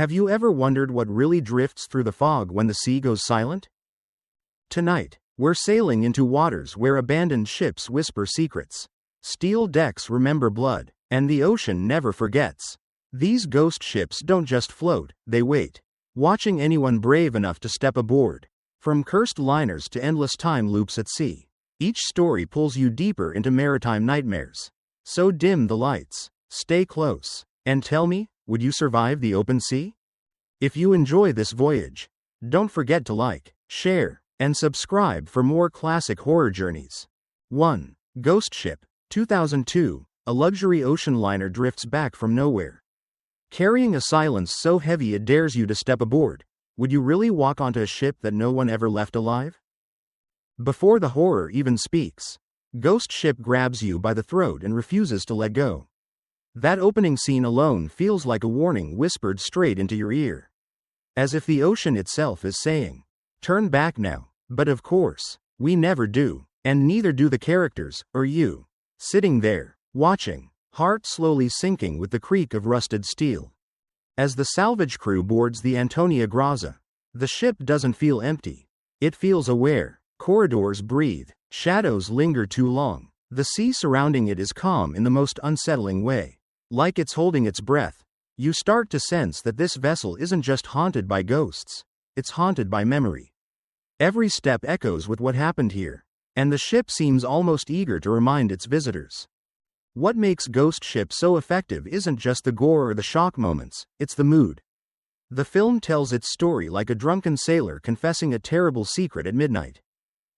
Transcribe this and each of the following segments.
Have you ever wondered what really drifts through the fog when the sea goes silent? Tonight, we're sailing into waters where abandoned ships whisper secrets. Steel decks remember blood, and the ocean never forgets. These ghost ships don't just float, they wait, watching anyone brave enough to step aboard. From cursed liners to endless time loops at sea, each story pulls you deeper into maritime nightmares. So dim the lights, stay close, and tell me, would you survive the open sea? If you enjoy this voyage, don't forget to like, share, and subscribe for more classic horror journeys. 1. Ghost Ship, 2002, a luxury ocean liner drifts back from nowhere. Carrying a silence so heavy it dares you to step aboard, would you really walk onto a ship that no one ever left alive? Before the horror even speaks, Ghost Ship grabs you by the throat and refuses to let go. That opening scene alone feels like a warning whispered straight into your ear. As if the ocean itself is saying, turn back now, but of course, we never do, and neither do the characters, or you. Sitting there, watching, heart slowly sinking with the creak of rusted steel. As the salvage crew boards the Antonia Graza, the ship doesn't feel empty. It feels aware, corridors breathe, shadows linger too long. The sea surrounding it is calm in the most unsettling way. Like it's holding its breath, you start to sense that this vessel isn't just haunted by ghosts, it's haunted by memory. Every step echoes with what happened here, and the ship seems almost eager to remind its visitors. What makes Ghost Ship so effective isn't just the gore or the shock moments, it's the mood. The film tells its story like a drunken sailor confessing a terrible secret at midnight.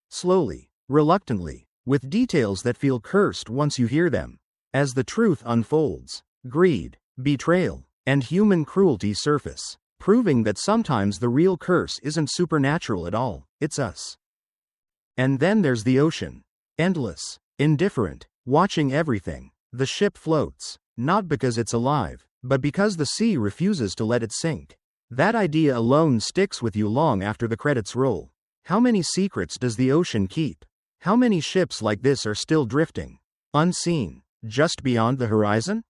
Slowly, reluctantly, with details that feel cursed once you hear them. As the truth unfolds, greed, betrayal, and human cruelty surface, proving that sometimes the real curse isn't supernatural at all, it's us. And then there's the ocean. Endless, indifferent, watching everything. The ship floats, not because it's alive, but because the sea refuses to let it sink. That idea alone sticks with you long after the credits roll. How many secrets does the ocean keep? How many ships like this are still drifting, unseen, just beyond the horizon?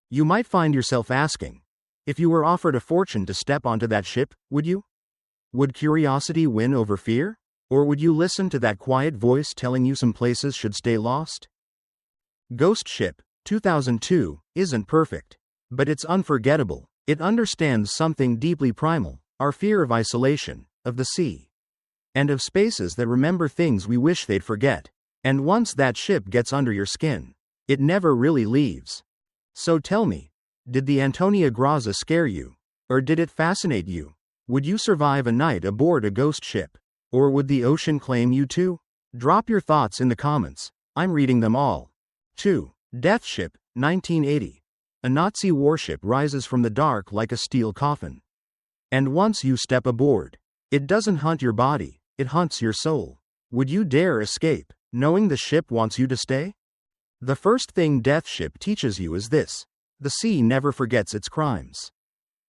You might find yourself asking, if you were offered a fortune to step onto that ship, would you? Would curiosity win over fear? Or would you listen to that quiet voice telling you some places should stay lost? Ghost Ship, 2002, isn't perfect, but it's unforgettable. It understands something deeply primal, our fear of isolation, of the sea, and of spaces that remember things we wish they'd forget. And once that ship gets under your skin, it never really leaves. So tell me, did the Antonia Graza scare you? Or did it fascinate you? Would you survive a night aboard a ghost ship? Or would the ocean claim you too? Drop your thoughts in the comments, I'm reading them all. 2. Death Ship, 1980. A Nazi warship rises from the dark like a steel coffin. And once you step aboard, it doesn't hunt your body, it hunts your soul. Would you dare escape, knowing the ship wants you to stay? The first thing Death Ship teaches you is this: the sea never forgets its crimes.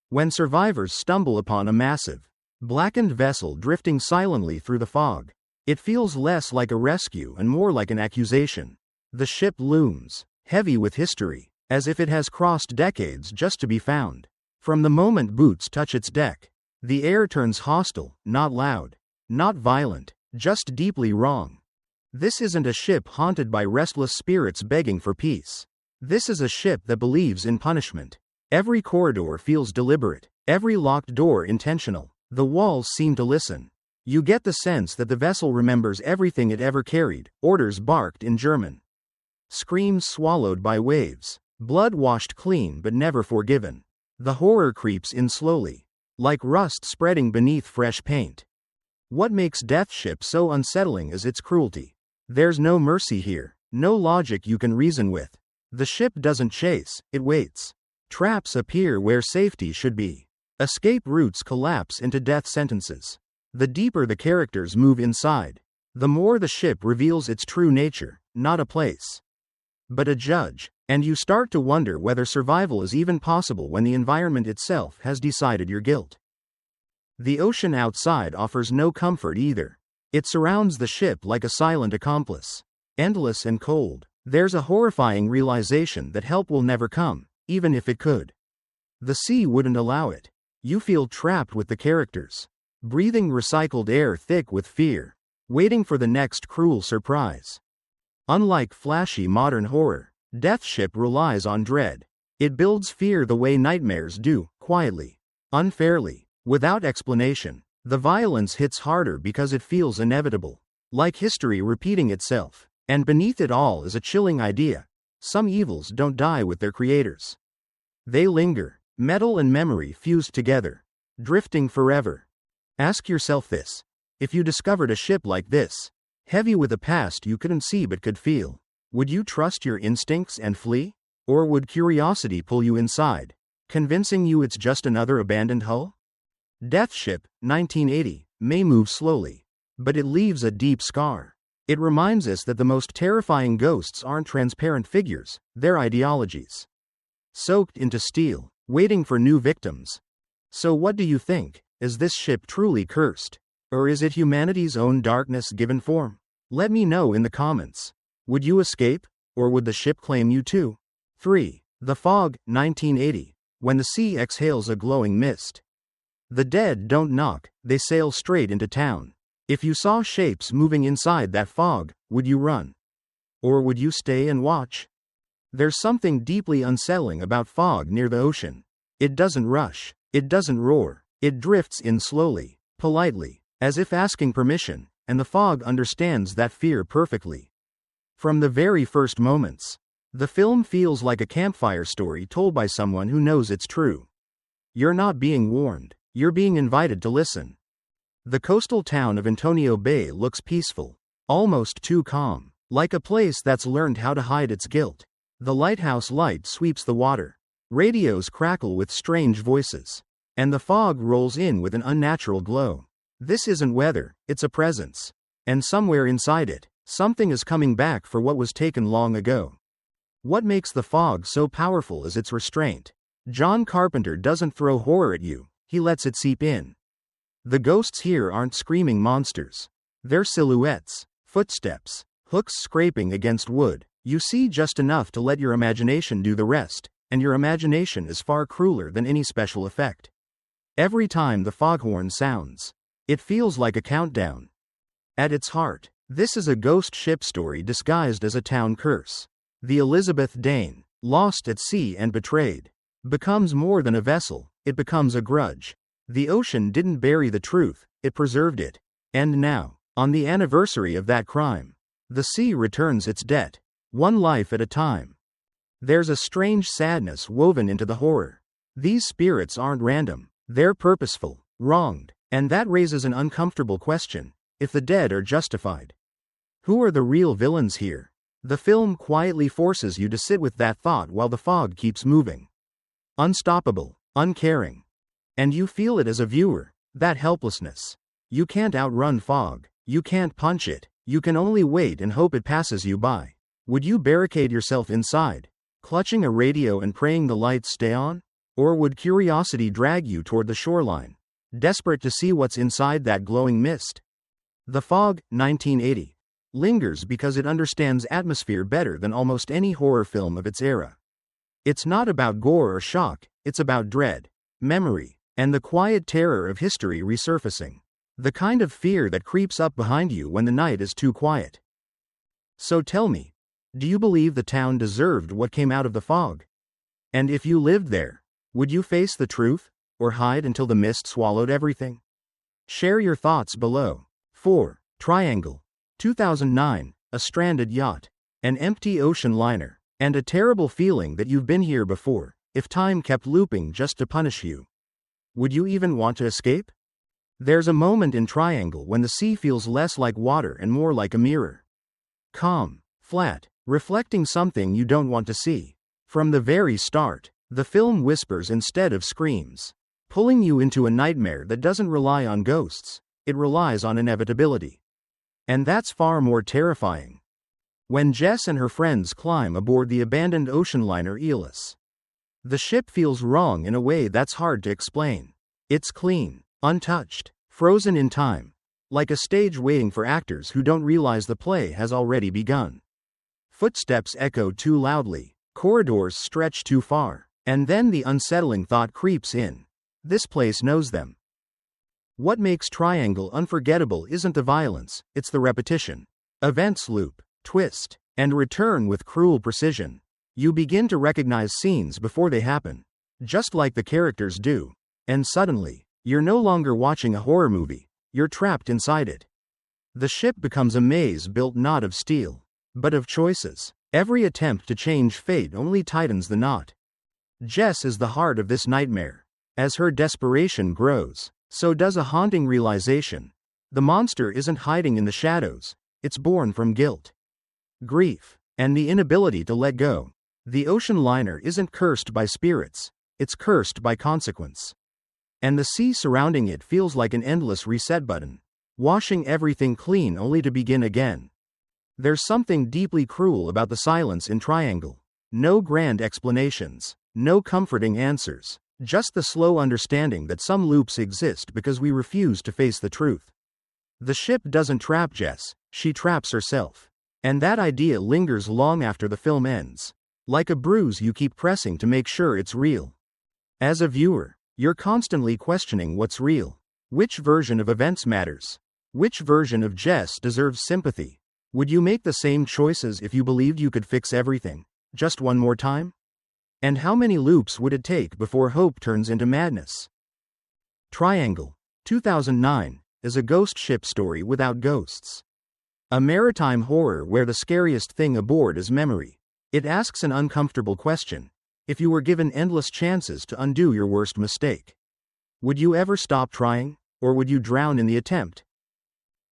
When survivors stumble upon a massive, blackened vessel drifting silently through the fog, it feels less like a rescue and more like an accusation. The ship looms, heavy with history, as if it has crossed decades just to be found. From the moment boots touch its deck, the air turns hostile, not loud, not violent, just deeply wrong. This isn't a ship haunted by restless spirits begging for peace. This is a ship that believes in punishment. Every corridor feels deliberate, every locked door intentional. The walls seem to listen. You get the sense that the vessel remembers everything it ever carried, orders barked in German, screams swallowed by waves, blood washed clean but never forgiven. The horror creeps in slowly, like rust spreading beneath fresh paint. What makes Death Ship so unsettling is its cruelty. There's no mercy here, no logic you can reason with. The ship doesn't chase, it waits. Traps appear where safety should be. Escape routes collapse into death sentences. The deeper the characters move inside, the more the ship reveals its true nature, not a place, but a judge. And you start to wonder whether survival is even possible when the environment itself has decided your guilt. The ocean outside offers no comfort either. It surrounds the ship like a silent accomplice. Endless and cold, there's a horrifying realization that help will never come, even if it could. The sea wouldn't allow it. You feel trapped with the characters, breathing recycled air thick with fear, waiting for the next cruel surprise. Unlike flashy modern horror, Death Ship relies on dread. It builds fear the way nightmares do, quietly, unfairly, without explanation. The violence hits harder because it feels inevitable, like history repeating itself. And beneath it all is a chilling idea: some evils don't die with their creators. They linger, metal and memory fused together, drifting forever. Ask yourself this: if you discovered a ship like this, heavy with a past you couldn't see but could feel, would you trust your instincts and flee? Or would curiosity pull you inside, convincing you it's just another abandoned hull? Death Ship, 1980, may move slowly, but it leaves a deep scar. It reminds us that the most terrifying ghosts aren't transparent figures, they're ideologies, soaked into steel, waiting for new victims. So what do you think? Is this ship truly cursed? Or is it humanity's own darkness given form? Let me know in the comments. Would you escape? Or would the ship claim you too? 3. The Fog, 1980. When the sea exhales a glowing mist. The dead don't knock, they sail straight into town. If you saw shapes moving inside that fog, would you run? Or would you stay and watch? There's something deeply unsettling about fog near the ocean. It doesn't rush, it doesn't roar, it drifts in slowly, politely, as if asking permission, and the fog understands that fear perfectly. From the very first moments, the film feels like a campfire story told by someone who knows it's true. You're not being warned, you're being invited to listen. The coastal town of Antonio Bay looks peaceful, almost too calm, like a place that's learned how to hide its guilt. The lighthouse light sweeps the water, radios crackle with strange voices, and the fog rolls in with an unnatural glow. This isn't weather, it's a presence. And somewhere inside it, something is coming back for what was taken long ago. What makes the fog so powerful is its restraint. John Carpenter doesn't throw horror at you, he lets it seep in. The ghosts here aren't screaming monsters. They're silhouettes, footsteps, hooks scraping against wood. You see just enough to let your imagination do the rest, and your imagination is far crueler than any special effect. Every time the foghorn sounds, it feels like a countdown. At its heart, this is a ghost ship story disguised as a town curse. The Elizabeth Dane, lost at sea and betrayed, becomes more than a vessel, it becomes a grudge. The ocean didn't bury the truth, it preserved it. And now, on the anniversary of that crime, the sea returns its debt, one life at a time. There's a strange sadness woven into the horror. These spirits aren't random, they're purposeful, wronged, and that raises an uncomfortable question: if the dead are justified, who are the real villains here? The film quietly forces you to sit with that thought while the fog keeps moving. Unstoppable, uncaring. And you feel it as a viewer, that helplessness. You can't outrun fog, you can't punch it, you can only wait and hope it passes you by. Would you barricade yourself inside, clutching a radio and praying the lights stay on? Or would curiosity drag you toward the shoreline, desperate to see what's inside that glowing mist? The Fog, 1980, lingers because it understands atmosphere better than almost any horror film of its era. It's not about gore or shock, it's about dread, memory, and the quiet terror of history resurfacing. The kind of fear that creeps up behind you when the night is too quiet. So tell me, do you believe the town deserved what came out of the fog? And if you lived there, would you face the truth, or hide until the mist swallowed everything? Share your thoughts below. 4. Triangle. 2009, a stranded yacht, an empty ocean liner, and a terrible feeling that you've been here before, if time kept looping just to punish you. Would you even want to escape? There's a moment in Triangle when the sea feels less like water and more like a mirror. Calm, flat, reflecting something you don't want to see. From the very start, the film whispers instead of screams, pulling you into a nightmare that doesn't rely on ghosts, it relies on inevitability. And that's far more terrifying. When Jess and her friends climb aboard the abandoned ocean liner Eolus, the ship feels wrong in a way that's hard to explain. It's clean, untouched, frozen in time, like a stage waiting for actors who don't realize the play has already begun. Footsteps echo too loudly, corridors stretch too far, and then the unsettling thought creeps in. This place knows them. What makes Triangle unforgettable isn't the violence, it's the repetition. Events loop, twist, and return with cruel precision. You begin to recognize scenes before they happen, just like the characters do. And suddenly, you're no longer watching a horror movie, you're trapped inside it. The ship becomes a maze built not of steel, but of choices. Every attempt to change fate only tightens the knot. Jess is the heart of this nightmare. As her desperation grows, so does a haunting realization. The monster isn't hiding in the shadows, it's born from guilt, grief, and the inability to let go. The ocean liner isn't cursed by spirits, it's cursed by consequence. And the sea surrounding it feels like an endless reset button, washing everything clean only to begin again. There's something deeply cruel about the silence in Triangle. No grand explanations, no comforting answers, just the slow understanding that some loops exist because we refuse to face the truth. The ship doesn't trap Jess, she traps herself. And that idea lingers long after the film ends. Like a bruise you keep pressing to make sure it's real. As a viewer, you're constantly questioning what's real. Which version of events matters? Which version of Jess deserves sympathy? Would you make the same choices if you believed you could fix everything, just one more time? And how many loops would it take before hope turns into madness? Triangle, 2009, is a ghost ship story without ghosts. A maritime horror where the scariest thing aboard is memory. It asks an uncomfortable question. If you were given endless chances to undo your worst mistake, would you ever stop trying, or would you drown in the attempt?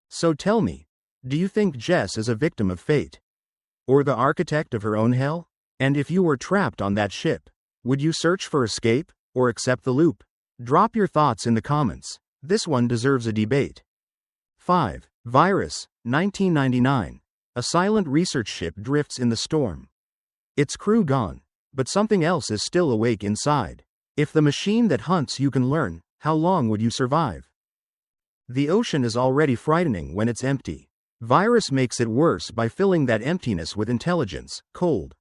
So tell me, do you think Jess is a victim of fate? Or the architect of her own hell? And if you were trapped on that ship, would you search for escape, or accept the loop? Drop your thoughts in the comments. This one deserves a debate. 5. Virus, 1999. A silent research ship drifts in the storm. Its crew gone, but something else is still awake inside. If the machine that hunts you can learn, how long would you survive? The ocean is already frightening when it's empty. Virus makes it worse by filling that emptiness with intelligence, cold,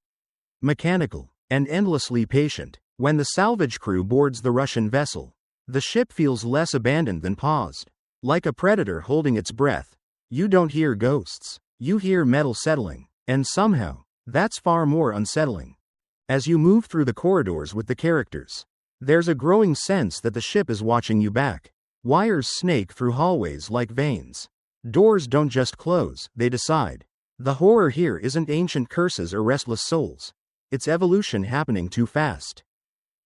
mechanical, and endlessly patient. When the salvage crew boards the Russian vessel, the ship feels less abandoned than paused. Like a predator holding its breath, you don't hear ghosts, you hear metal settling, and somehow, that's far more unsettling. As you move through the corridors with the characters, there's a growing sense that the ship is watching you back. Wires snake through hallways like veins. Doors don't just close, they decide. The horror here isn't ancient curses or restless souls. It's evolution happening too fast.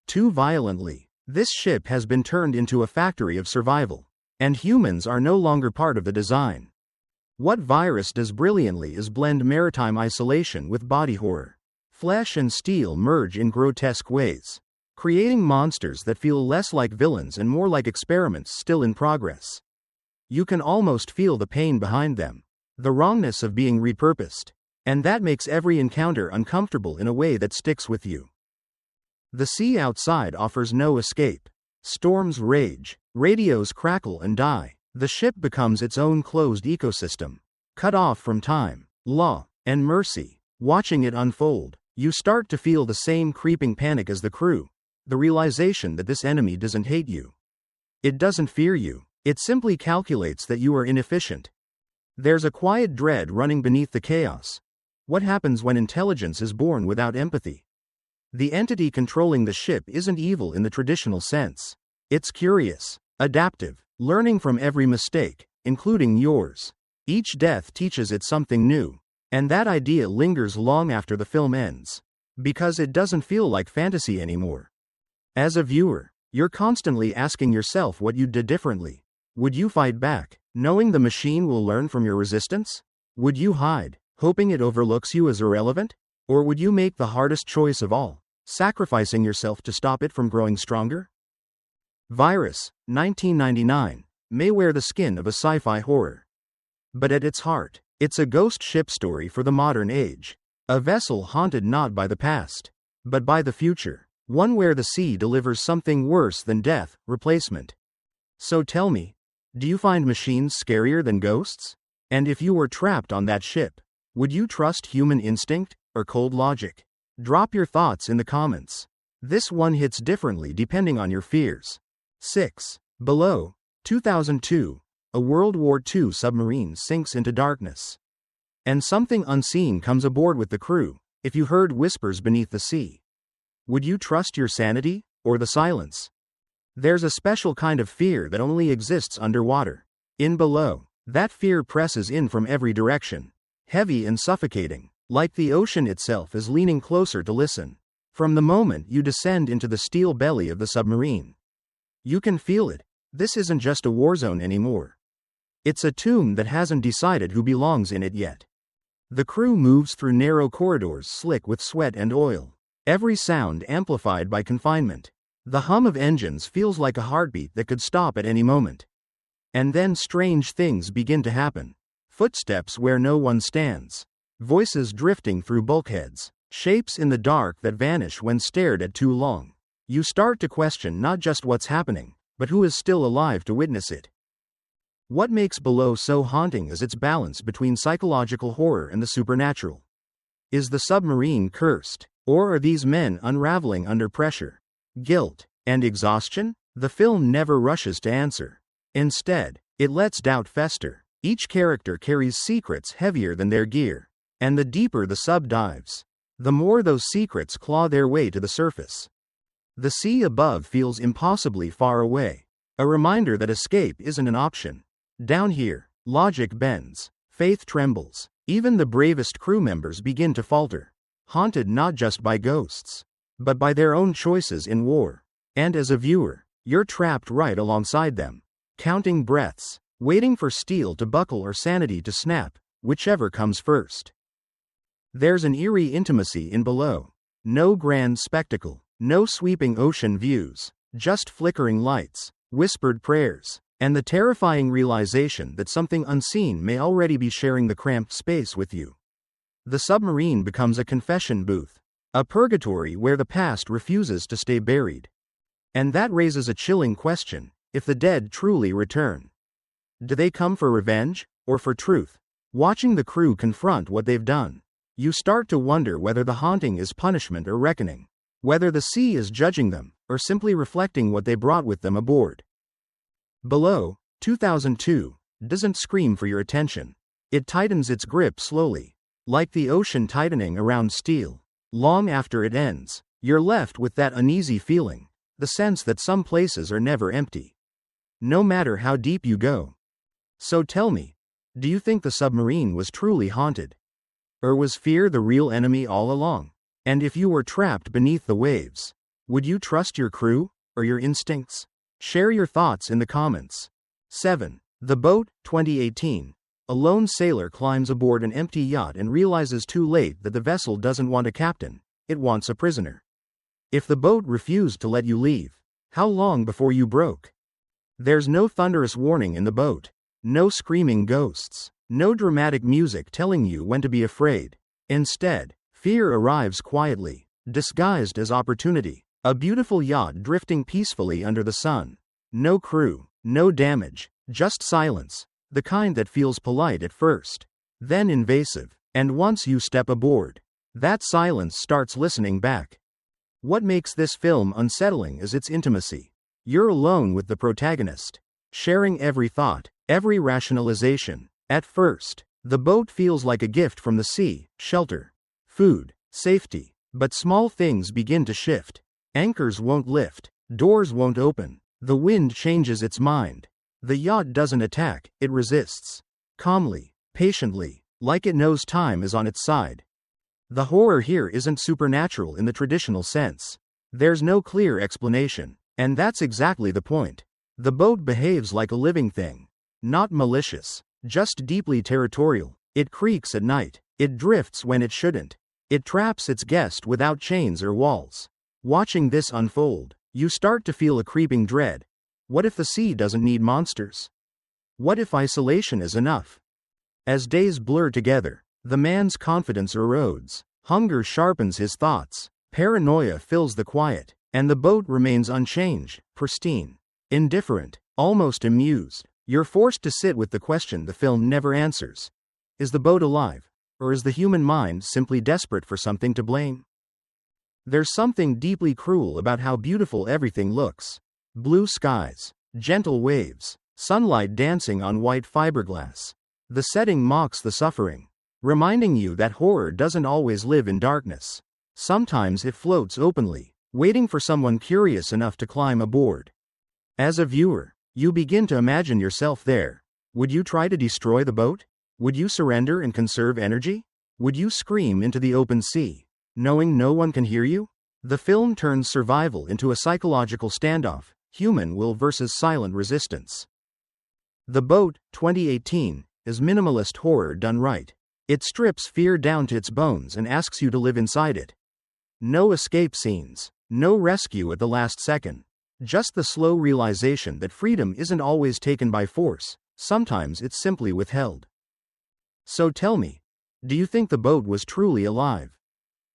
Too violently. This ship has been turned into a factory of survival. And humans are no longer part of the design. What Virus does brilliantly is blend maritime isolation with body horror. Flesh and steel merge in grotesque ways, creating monsters that feel less like villains and more like experiments still in progress. You can almost feel the pain behind them, the wrongness of being repurposed, and that makes every encounter uncomfortable in a way that sticks with you. The sea outside offers no escape. Storms rage, radios crackle and die. The ship becomes its own closed ecosystem, cut off from time, law, and mercy. Watching it unfold, you start to feel the same creeping panic as the crew, the realization that this enemy doesn't hate you. It doesn't fear you, it simply calculates that you are inefficient. There's a quiet dread running beneath the chaos. What happens when intelligence is born without empathy? The entity controlling the ship isn't evil in the traditional sense. It's curious, adaptive, learning from every mistake, including yours. Each death teaches it something new, and that idea lingers long after the film ends, because it doesn't feel like fantasy anymore. As a viewer, you're constantly asking yourself what you did differently. Would you fight back, knowing the machine will learn from your resistance? Would you hide, hoping it overlooks you as irrelevant? Or would you make the hardest choice of all, sacrificing yourself to stop it from growing stronger? Virus, 1999, may wear the skin of a sci-fi horror. But at its heart, it's a ghost ship story for the modern age. A vessel haunted not by the past, but by the future. One where the sea delivers something worse than death, replacement. So tell me, do you find machines scarier than ghosts? And if you were trapped on that ship, would you trust human instinct or cold logic? Drop your thoughts in the comments. This one hits differently depending on your fears. 6. Below. 2002. A World War II submarine sinks into darkness. And something unseen comes aboard with the crew. If you heard whispers beneath the sea, would you trust your sanity, or the silence? There's a special kind of fear that only exists underwater. In Below, that fear presses in from every direction, heavy and suffocating, like the ocean itself is leaning closer to listen. From the moment you descend into the steel belly of the submarine, you can feel it. This isn't just a war zone anymore. It's a tomb that hasn't decided who belongs in it yet. The crew moves through narrow corridors slick with sweat and oil, every sound amplified by confinement. The hum of engines feels like a heartbeat that could stop at any moment. And then strange things begin to happen. Footsteps where no one stands. Voices drifting through bulkheads. Shapes in the dark that vanish when stared at too long. You start to question not just what's happening, but who is still alive to witness it. What makes Below so haunting is its balance between psychological horror and the supernatural. Is the submarine cursed, or are these men unraveling under pressure, guilt, and exhaustion? The film never rushes to answer. Instead, it lets doubt fester. Each character carries secrets heavier than their gear, and the deeper the sub dives, the more those secrets claw their way to the surface. The sea above feels impossibly far away, a reminder that escape isn't an option. Down here, logic bends, faith trembles, even the bravest crew members begin to falter, haunted not just by ghosts, but by their own choices in war. And as a viewer, you're trapped right alongside them, counting breaths, waiting for steel to buckle or sanity to snap, whichever comes first. There's an eerie intimacy in Below. No grand spectacle, no sweeping ocean views, just flickering lights, whispered prayers, and the terrifying realization that something unseen may already be sharing the cramped space with you. The submarine becomes a confession booth, a purgatory where the past refuses to stay buried. And that raises a chilling question: if the dead truly return, do they come for revenge, or for truth? Watching the crew confront what they've done, you start to wonder whether the haunting is punishment or reckoning, whether the sea is judging them, or simply reflecting what they brought with them aboard. Below, 2002, doesn't scream for your attention. It tightens its grip slowly, like the ocean tightening around steel. Long after it ends, you're left with that uneasy feeling, the sense that some places are never empty, no matter how deep you go. So tell me, do you think the submarine was truly haunted? Or was fear the real enemy all along? And if you were trapped beneath the waves, would you trust your crew, or your instincts? Share your thoughts in the comments. 7. The Boat, 2018. A lone sailor climbs aboard an empty yacht and realizes too late that the vessel doesn't want a captain, it wants a prisoner. If the boat refused to let you leave, how long before you broke? There's no thunderous warning in the boat, no screaming ghosts, no dramatic music telling you when to be afraid. Instead, fear arrives quietly, disguised as opportunity. A beautiful yacht drifting peacefully under the sun. No crew, no damage, just silence, the kind that feels polite at first, then invasive, and once you step aboard, that silence starts listening back. What makes this film unsettling is its intimacy. You're alone with the protagonist, sharing every thought, every rationalization. At first, the boat feels like a gift from the sea: shelter, food, safety. But small things begin to shift. Anchors won't lift, doors won't open, the wind changes its mind. The yacht doesn't attack, it resists. Calmly, patiently, like it knows time is on its side. The horror here isn't supernatural in the traditional sense. There's no clear explanation, and that's exactly the point. The boat behaves like a living thing. Not malicious, just deeply territorial. It creaks at night. It drifts when it shouldn't. It traps its guest without chains or walls. Watching this unfold, you start to feel a creeping dread. What if the sea doesn't need monsters? What if isolation is enough? As days blur together, the man's confidence erodes. Hunger sharpens his thoughts. Paranoia fills the quiet, and the boat remains unchanged, pristine, indifferent, almost amused. You're forced to sit with the question the film never answers. Is the boat alive, or is the human mind simply desperate for something to blame? There's something deeply cruel about how beautiful everything looks. Blue skies, gentle waves, sunlight dancing on white fiberglass. The setting mocks the suffering, reminding you that horror doesn't always live in darkness. Sometimes it floats openly, waiting for someone curious enough to climb aboard. As a viewer, you begin to imagine yourself there. Would you try to destroy the boat? Would you surrender and conserve energy? Would you scream into the open sea, knowing no one can hear you? The film turns survival into a psychological standoff, human will versus silent resistance. The Boat, 2018, is minimalist horror done right. It strips fear down to its bones and asks you to live inside it. No escape scenes, no rescue at the last second. Just the slow realization that freedom isn't always taken by force, sometimes it's simply withheld. So tell me, do you think the boat was truly alive?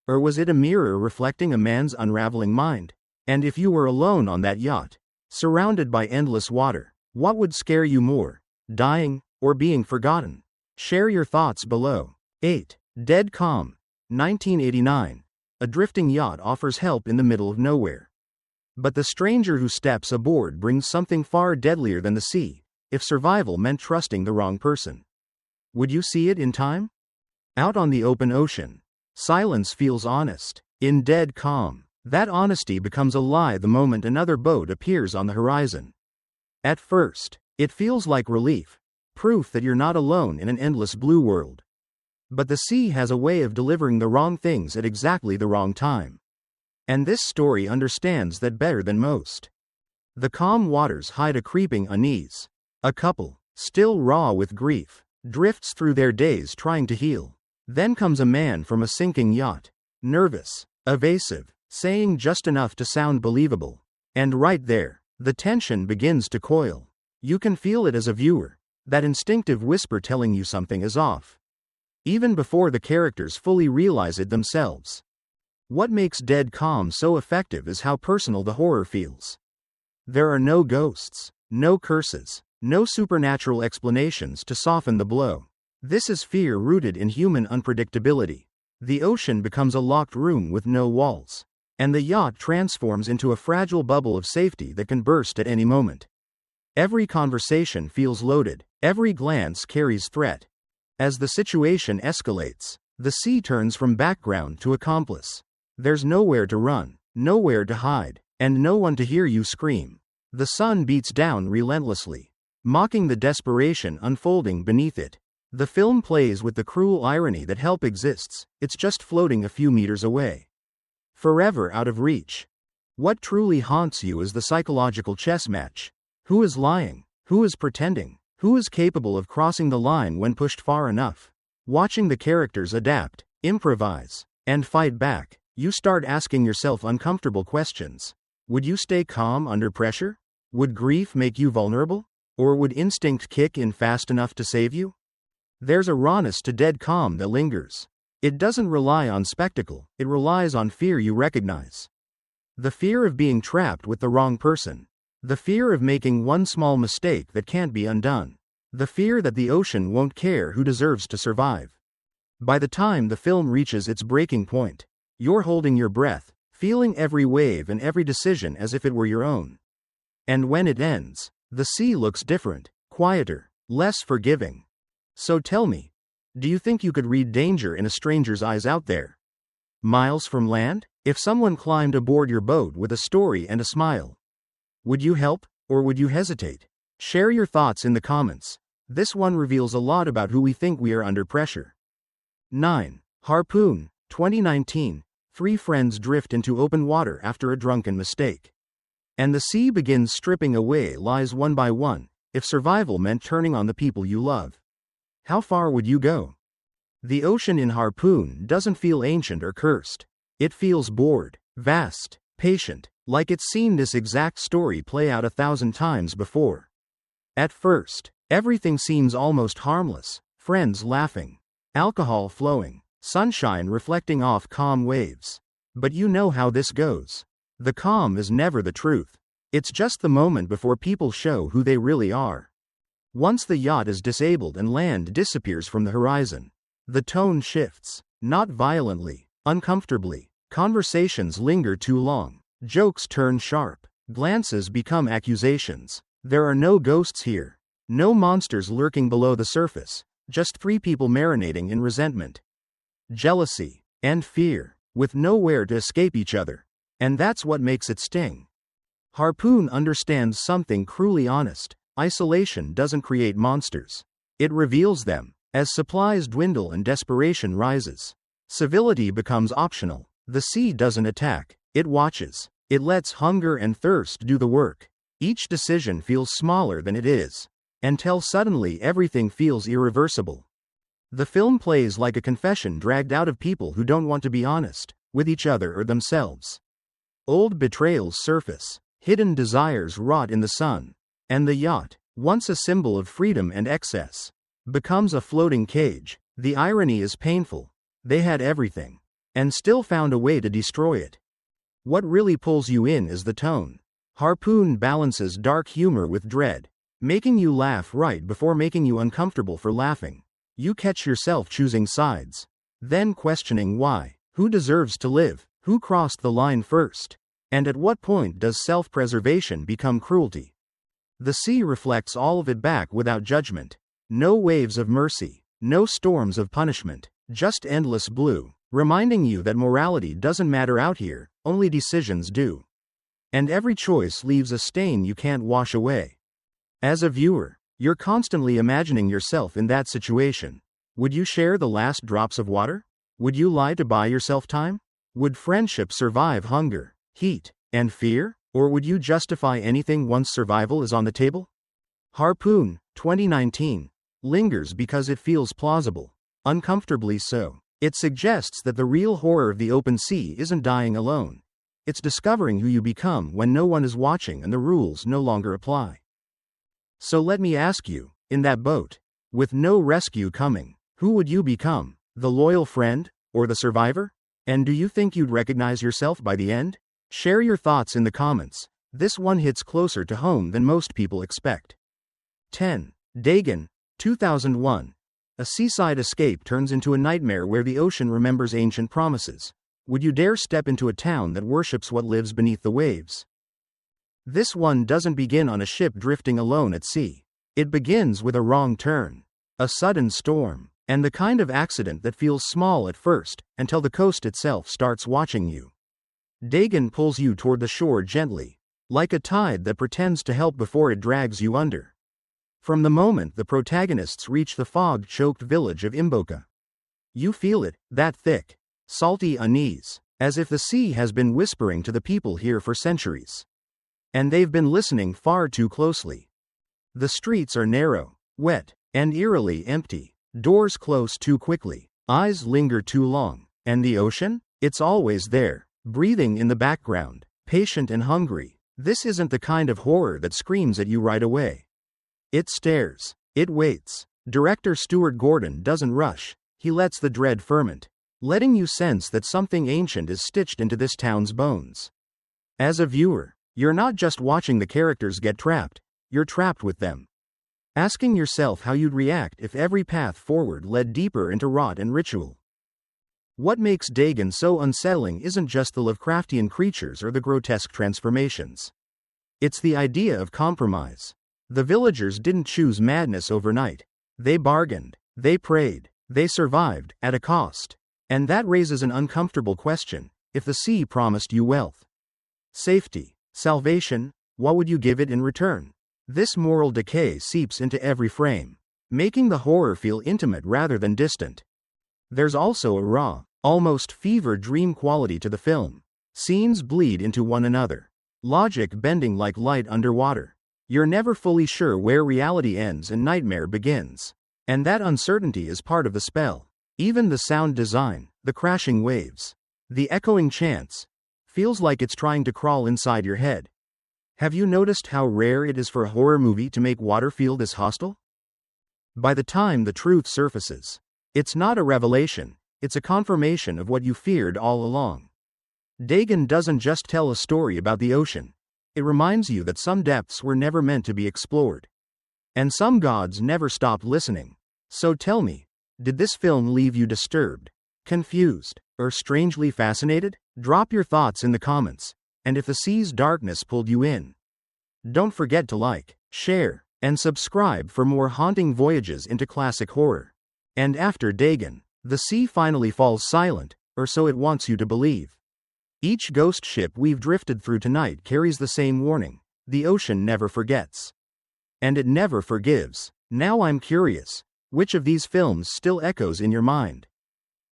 Or was it a mirror reflecting a man's unraveling mind? And if you were alone on that yacht, surrounded by endless water, what would scare you more, dying or being forgotten? Share your thoughts below. 8. Dead Calm, 1989. A drifting yacht offers help in the middle of nowhere. But the stranger who steps aboard brings something far deadlier than the sea, if survival meant trusting the wrong person. Would you see it in time? Out on the open ocean, silence feels honest. In Dead Calm, that honesty becomes a lie the moment another boat appears on the horizon. At first, it feels like relief, proof that you're not alone in an endless blue world. But the sea has a way of delivering the wrong things at exactly the wrong time. And this story understands that better than most. The calm waters hide a creeping unease. A couple, still raw with grief, drifts through their days trying to heal. Then comes a man from a sinking yacht, nervous, evasive, saying just enough to sound believable. And right there, the tension begins to coil. You can feel it as a viewer, that instinctive whisper telling you something is off, even before the characters fully realize it themselves. What makes Dead Calm so effective is how personal the horror feels. There are no ghosts, no curses, no supernatural explanations to soften the blow. This is fear rooted in human unpredictability. The ocean becomes a locked room with no walls, and the yacht transforms into a fragile bubble of safety that can burst at any moment. Every conversation feels loaded, every glance carries threat. As the situation escalates, the sea turns from background to accomplice. There's nowhere to run, nowhere to hide, and no one to hear you scream. The sun beats down relentlessly, mocking the desperation unfolding beneath it. The film plays with the cruel irony that help exists, it's just floating a few meters away, forever out of reach. What truly haunts you is the psychological chess match. Who is lying? Who is pretending? Who is capable of crossing the line when pushed far enough? Watching the characters adapt, improvise, and fight back, you start asking yourself uncomfortable questions. Would you stay calm under pressure? Would grief make you vulnerable? Or would instinct kick in fast enough to save you? There's a rawness to Dead Calm that lingers. It doesn't rely on spectacle, it relies on fear you recognize. The fear of being trapped with the wrong person. The fear of making one small mistake that can't be undone. The fear that the ocean won't care who deserves to survive. By the time the film reaches its breaking point, you're holding your breath, feeling every wave and every decision as if it were your own. And when it ends, the sea looks different, quieter, less forgiving. So tell me, do you think you could read danger in a stranger's eyes out there, miles from land? If someone climbed aboard your boat with a story and a smile, would you help, or would you hesitate? Share your thoughts in the comments. This one reveals a lot about who we think we are under pressure. 9. Harpoon, 2019. 3 friends drift into open water after a drunken mistake. And the sea begins stripping away lies one by one, if survival meant turning on the people you love. How far would you go? The ocean in Harpoon doesn't feel ancient or cursed. It feels bored, vast, patient, like it's seen this exact story play out 1,000 times before. At first, everything seems almost harmless, friends laughing, alcohol flowing, sunshine reflecting off calm waves. But you know how this goes. The calm is never the truth. It's just the moment before people show who they really are. Once the yacht is disabled and land disappears from the horizon, the tone shifts, not violently, uncomfortably. Conversations linger too long. Jokes turn sharp. Glances become accusations. There are no ghosts here. No monsters lurking below the surface. Just three people marinating in resentment, jealousy, and fear, with nowhere to escape each other. And that's what makes it sting. Harpoon understands something cruelly honest. Isolation doesn't create monsters. It reveals them. As supplies dwindle and desperation rises, civility becomes optional. The sea doesn't attack. It watches. It lets hunger and thirst do the work. Each decision feels smaller than it is, until suddenly everything feels irreversible. The film plays like a confession dragged out of people who don't want to be honest with each other or themselves. Old betrayals surface. Hidden desires rot in the sun. And the yacht, once a symbol of freedom and excess, becomes a floating cage. The irony is painful. They had everything, and still found a way to destroy it. What really pulls you in is the tone. Harpoon balances dark humor with dread, making you laugh right before making you uncomfortable for laughing. You catch yourself choosing sides, then questioning why. Who deserves to live? Who crossed the line first? And at what point does self-preservation become cruelty? The sea reflects all of it back without judgment. No waves of mercy, no storms of punishment, just endless blue, reminding you that morality doesn't matter out here, only decisions do. And every choice leaves a stain you can't wash away. As a viewer, you're constantly imagining yourself in that situation. Would you share the last drops of water? Would you lie to buy yourself time? Would friendship survive hunger, heat, and fear? Or would you justify anything once survival is on the table? Harpoon, 2019, lingers because it feels plausible, uncomfortably so. It suggests that the real horror of the open sea isn't dying alone. It's discovering who you become when no one is watching and the rules no longer apply. So let me ask you, in that boat, with no rescue coming, who would you become? The loyal friend, or the survivor? And do you think you'd recognize yourself by the end? Share your thoughts in the comments. This one hits closer to home than most people expect. 10. Dagon, 2001. A seaside escape turns into a nightmare where the ocean remembers ancient promises. Would you dare step into a town that worships what lives beneath the waves? This one doesn't begin on a ship drifting alone at sea. It begins with a wrong turn, a sudden storm, and the kind of accident that feels small at first, until the coast itself starts watching you. Dagon pulls you toward the shore gently, like a tide that pretends to help before it drags you under. From the moment the protagonists reach the fog-choked village of Imboka, you feel it, that thick, salty unease, as if the sea has been whispering to the people here for centuries. And they've been listening far too closely. The streets are narrow, wet, and eerily empty. Doors close too quickly. Eyes linger too long. And the ocean? It's always there, breathing in the background, patient and hungry. This isn't the kind of horror that screams at you right away. It stares. It waits. Director Stuart Gordon doesn't rush. He lets the dread ferment, letting you sense that something ancient is stitched into this town's bones. As a viewer, you're not just watching the characters get trapped, you're trapped with them. Asking yourself how you'd react if every path forward led deeper into rot and ritual. What makes Dagon so unsettling isn't just the Lovecraftian creatures or the grotesque transformations. It's the idea of compromise. The villagers didn't choose madness overnight. They bargained, they prayed, they survived, at a cost. And that raises an uncomfortable question. If the sea promised you wealth, safety, salvation, what would you give it in return? This moral decay seeps into every frame, making the horror feel intimate rather than distant. There's also a raw, almost fever dream quality to the film. Scenes bleed into one another, logic bending like light underwater. You're never fully sure where reality ends and nightmare begins. And that uncertainty is part of the spell. Even the sound design, the crashing waves, the echoing chants, feels like it's trying to crawl inside your head. Have you noticed how rare it is for a horror movie to make water feel this hostile? By the time the truth surfaces, it's not a revelation, it's a confirmation of what you feared all along. Dagon doesn't just tell a story about the ocean. It reminds you that some depths were never meant to be explored. And some gods never stopped listening. So tell me, did this film leave you disturbed, confused, or strangely fascinated? Drop your thoughts in the comments. And if the sea's darkness pulled you in, don't forget to like, share, and subscribe for more haunting voyages into classic horror. And after Dagon, the sea finally falls silent, or so it wants you to believe. Each ghost ship we've drifted through tonight carries the same warning: the ocean never forgets. And it never forgives. Now I'm curious, which of these films still echoes in your mind?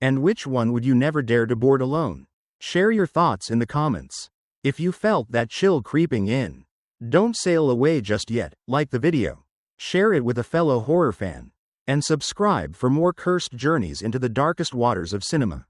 And which one would you never dare to board alone? Share your thoughts in the comments. If you felt that chill creeping in, don't sail away just yet. Like the video, share it with a fellow horror fan, and subscribe for more cursed journeys into the darkest waters of cinema.